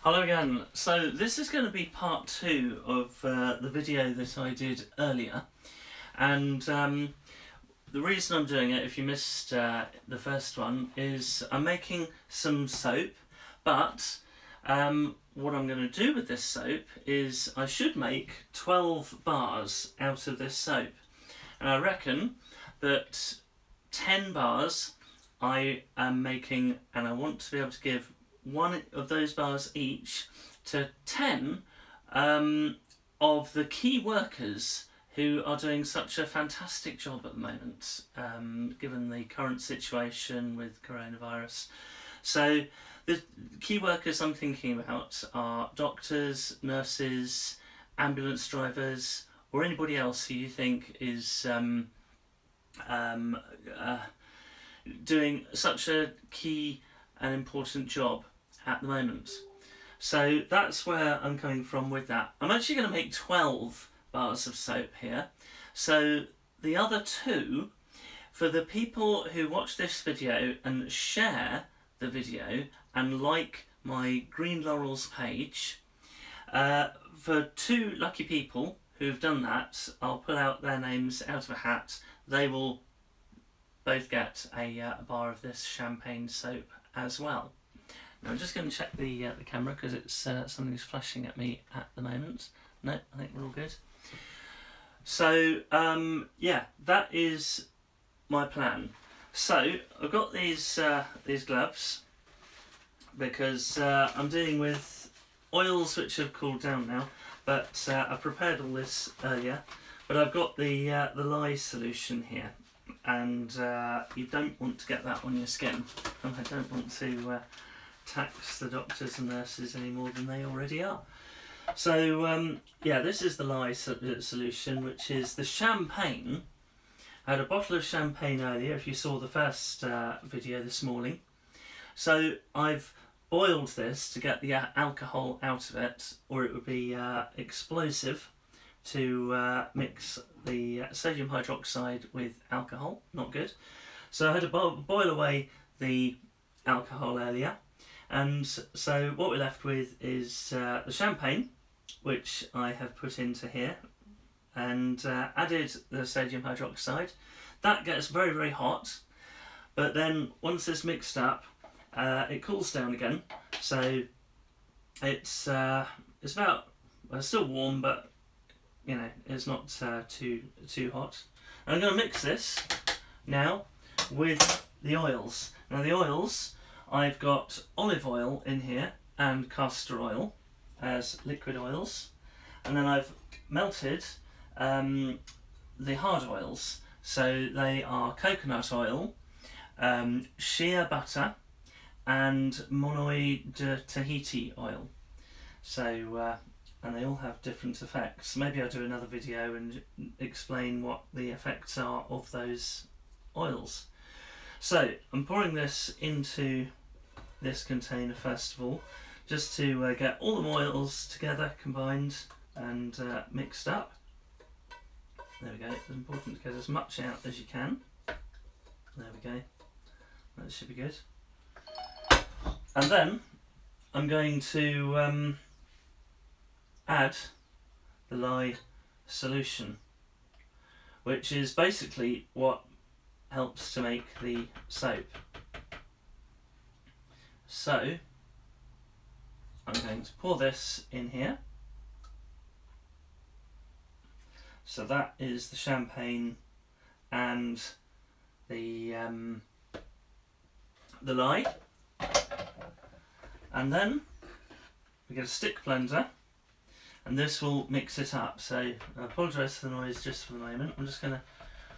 Hello again. So this is going to be part two of the video that I did earlier, and the reason I'm doing it, if you missed the first one, is I'm making some soap, but what I'm going to do with this soap is I should make 12 bars out of this soap, and I reckon that 10 bars I am making, and I want to be able to give one of those bars each to 10 of the key workers who are doing such a fantastic job at the moment, given the current situation with coronavirus. So the key workers I'm thinking about are doctors, nurses, ambulance drivers, or anybody else who you think is doing such a key and important job at the moment. So that's where I'm coming from with that. I'm actually going to make 12 bars of soap here. So the other two, for the people who watch this video and share the video and like my Green Laurels page, for two lucky people who've done that, I'll pull out their names out of a hat. They will both get a bar of this champagne soap as well. Now I'm just going to check the camera because it's something's flashing at me at the moment. No, I think we're all good. So yeah, that is my plan. So I've got these gloves because I'm dealing with oils which have cooled down now, but I prepared all this earlier. But I've got the lye solution here, and you don't want to get that on your skin. And I don't want to tax the doctors and nurses any more than they already are. So yeah, this is the lye solution, which is the champagne. I had a bottle of champagne earlier, if you saw the first video this morning. So I've boiled this to get the alcohol out of it, or it would be explosive to mix the sodium hydroxide with alcohol. Not good. So I had to boil away the alcohol earlier. And so what we're left with is the champagne, which I have put into here, and added the sodium hydroxide. That gets very, very hot, but then once it's mixed up, it cools down again. So it's about, well, it's still warm, but you know, it's not too hot. And I'm going to mix this now with the oils. Now the oils, I've got olive oil in here and castor oil as liquid oils, and then I've melted the hard oils. So they are coconut oil, shea butter, and Monoi de Tahiti oil. So and they all have different effects. Maybe I'll do another video and explain what the effects are of those oils. So I'm pouring this into this container first of all, just to get all the oils together, combined and mixed up. There we go. It's important to get as much out as you can. There we go. That should be good. And then I'm going to add the lye solution, which is basically what helps to make the soap. So I'm going to pour this in here. So that is the champagne and the lye, and then we get a stick blender, and this will mix it up. So I apologise for the noise just for the moment. I'm just going to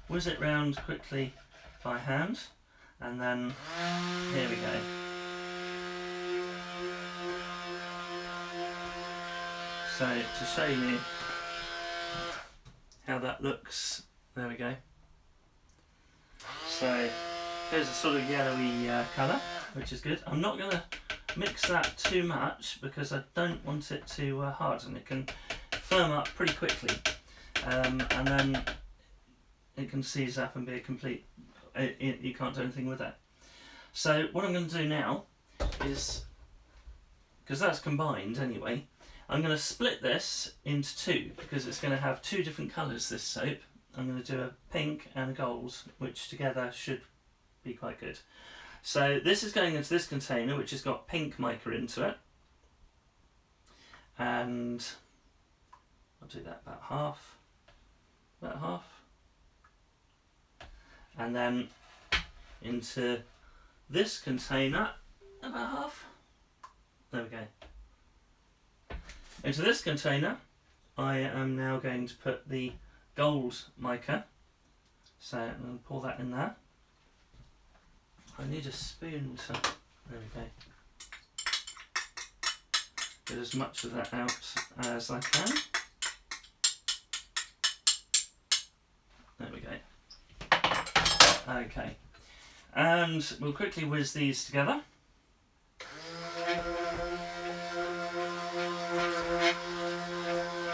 whiz it round quickly by hand, and then here we go. So to show you how that looks, there we go. So there's a sort of yellowy colour, which is good. I'm not going to mix that too much because I don't want it to harden. It can firm up pretty quickly, and then it can seize up and be a complete, you can't do anything with that. So what I'm going to do now is because that's combined anyway, I'm going to split this into two because it's going to have two different colours, this soap. I'm going to do a pink and a gold, which together should be quite good. So this is going into this container, which has got pink mica into it. And I'll do that about half. And then into this container, about half. There we go. Into this container, I am now going to put the gold mica. So I'm going to pour that in there. I need a spoon to, there we go. Get as much of that out as I can. There we go. Okay. And we'll quickly whiz these together.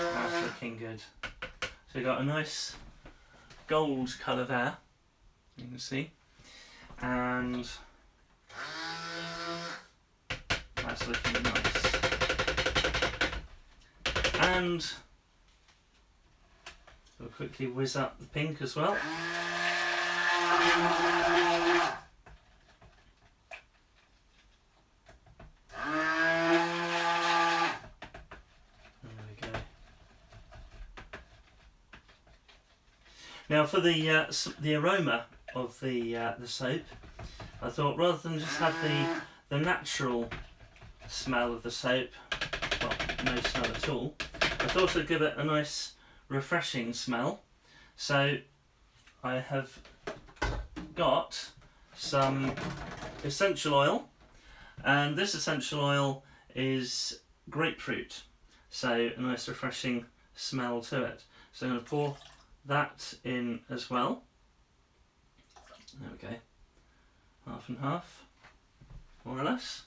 That's looking good. So we've got a nice gold colour there, you can see. And that's looking nice. And we'll quickly whiz up the pink as well. There we go. Now for the aroma of the soap, I thought rather than just have the natural smell of the soap, well, no smell at all, I thought I'd give it a nice refreshing smell. So I have got some essential oil, and this essential oil is grapefruit, so a nice refreshing smell to it. So I'm going to pour that in as well. There we go, half and half, more or less.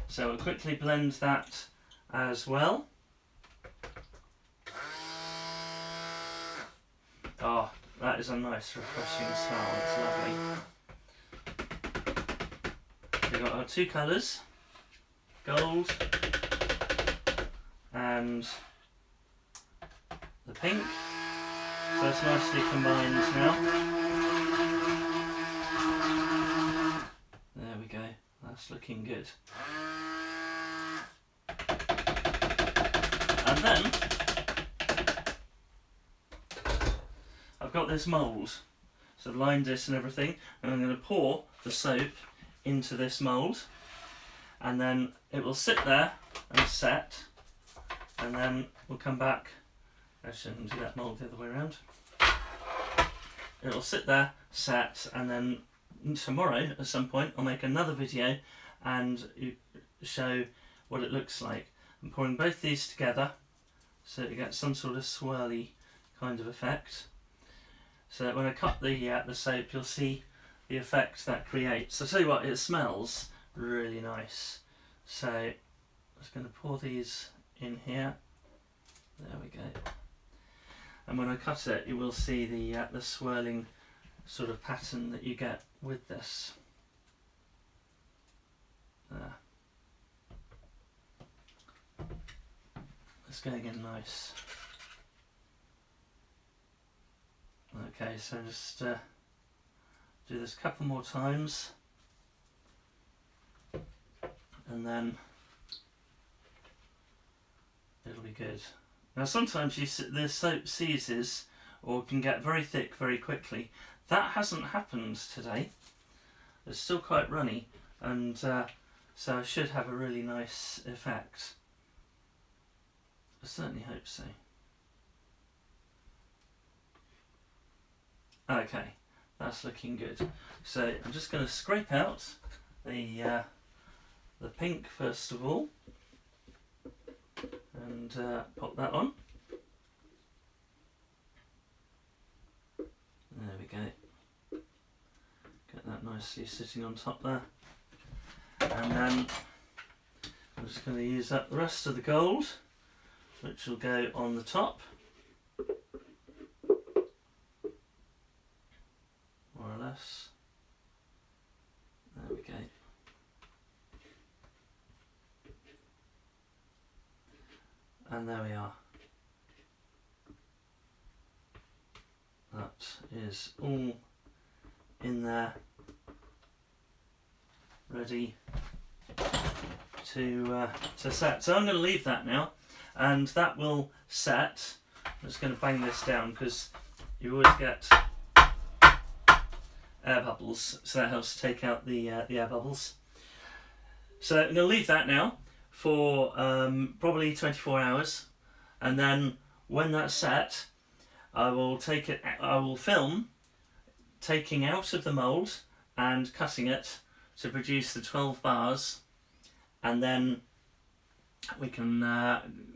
So we'll quickly blend that as well. Oh, that is a nice refreshing smell, it's lovely. We've got our two colours, gold and the pink, so it's nicely combined now. There we go, that's looking good. And then I've got this mould, so I've lined this and everything, and I'm going to pour the soap into this mould, and then it will sit there and set, and then we'll come back. Actually, I'm going to do that mould the other way around. It'll sit there, set, and then tomorrow at some point I'll make another video and show what it looks like. I'm pouring both these together so you get some sort of swirly kind of effect. So that when I cut the soap, you'll see the effect that creates. So I'll tell you what, it smells really nice. So I'm just going to pour these in here. There we go. And when I cut it, you will see the swirling sort of pattern that you get with this. There. It's going in nice. Okay, so just do this a couple more times, and then it'll be good. Now sometimes the soap seizes or can get very thick very quickly. That hasn't happened today. It's still quite runny, and so I should have a really nice effect. I certainly hope so. Okay, that's looking good. So I'm just going to scrape out the pink first of all, and pop that on. There we go. Get that nicely sitting on top there. And then I'm just going to use up the rest of the gold, which will go on the top. More or less. There we go. And there we are. That is all in there, ready to set. So I'm going to leave that now, and that will set. I'm just going to bang this down because you always get air bubbles, so that helps to take out the air bubbles. So I'm going to leave that now for probably 24 hours, and then when that's set, I will take it. I will film taking out of the mould and cutting it to produce the 12 bars, and then we can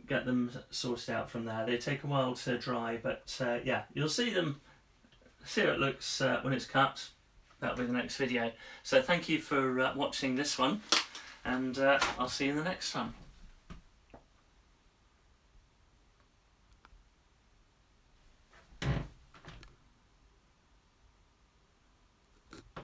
get them sorted out from there. They take a while to dry, but yeah, you'll see them. See how it looks when it's cut. That'll be the next video. So thank you for watching this one, and I'll see you in the next one.